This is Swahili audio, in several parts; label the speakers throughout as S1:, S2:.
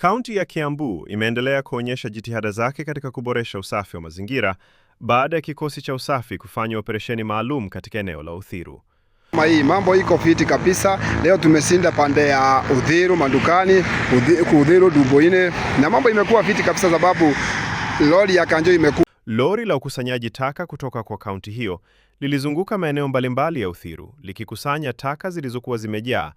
S1: Kaunti ya Kiambu imeendelea kuonyesha jitihada zake katika kuboresha usafi wa mazingira baada ya kikosi cha usafi kufanya operesheni maalum katika eneo la Uthiru.
S2: Mambo iko fiti kabisa. Leo tumesinda pande ya Uthiru madukani, Uthiru Duboine, na mambo imekuwa fiti kabisa sababu lori ya Kanjo imekuwa.
S1: Lori la ukusanyaji taka kutoka kwa kaunti hiyo lilizunguka maeneo mbalimbali ya Uthiru likikusanya taka zilizokuwa zimejaa.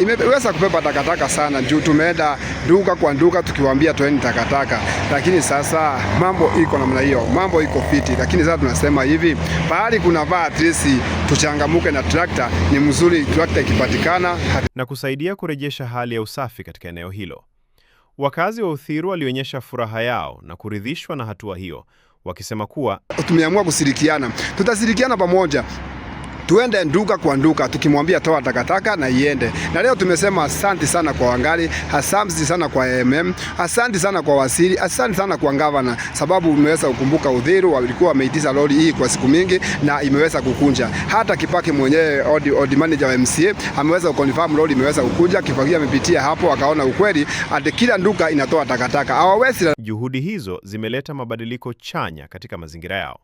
S2: Imeweza kubeba takataka sana juu tumeenda duka kwa duka tukiwaambia toeni takataka, lakini sasa mambo iko namna hiyo, mambo iko fiti. Lakini sasa tunasema hivi, pahali kuna at least tuchangamuke na trakta, ni mzuri trakta ikipatikana
S1: na kusaidia kurejesha hali ya usafi katika eneo hilo. Wakazi wa Uthiru walionyesha furaha yao na kuridhishwa na hatua hiyo, wakisema kuwa
S2: tumeamua kushirikiana, tutashirikiana pamoja, tuende duka kwa duka tukimwambia toa takataka na iende. Na leo tumesema asante sana kwa Wangari, asante sana kwa asante sana kwa Wasiri, asante sana kwa gavana, sababu umeweza kukumbuka Uthiru. Walikuwa wameitisha lori hii kwa siku mingi na imeweza kukunja. Hata Kipake mwenyewe odi manager wa MCA ameweza kuconfirm lori imeweza kukunja. Kipake amepitia hapo akaona ukweli ati kila duka inatoa takataka. Hawawezi.
S1: Juhudi hizo zimeleta mabadiliko chanya katika mazingira yao.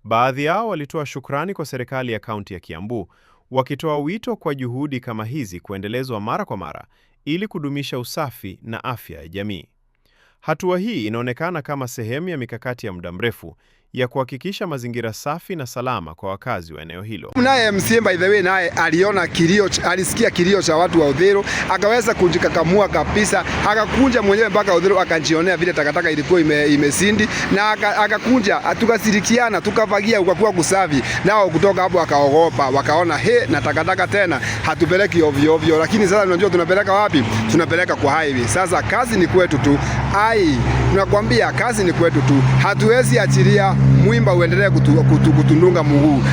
S1: Baadhi yao walitoa shukrani kwa serikali ya kaunti ya Kiambu, wakitoa wito kwa juhudi kama hizi kuendelezwa mara kwa mara ili kudumisha usafi na afya ya jamii. Hatua hii inaonekana kama sehemu ya mikakati ya muda mrefu ya kuhakikisha mazingira safi na salama kwa wakazi wa eneo hilo.
S2: Naye MCA by the way naye aliona kilio, alisikia kilio cha watu wa Uthiru, akaweza kujikakamua kabisa, akakunja mwenyewe mpaka Uthiru akajionea vile takataka ilikuwa imesindi, na akakunja, tukashirikiana, tukafagia, ukakuwa kusafi. Nao kutoka hapo akaogopa, wakaona na takataka tena hatupeleki ovyo ovyo. Lakini sasa tunajua tunapeleka wapi? Tunapeleka kwa highway. Sasa kazi ni kwetu tu. Tunakwambia kazi ni kwetu tu. Hatuwezi achilia mwimba uendelee kutundunga mguu.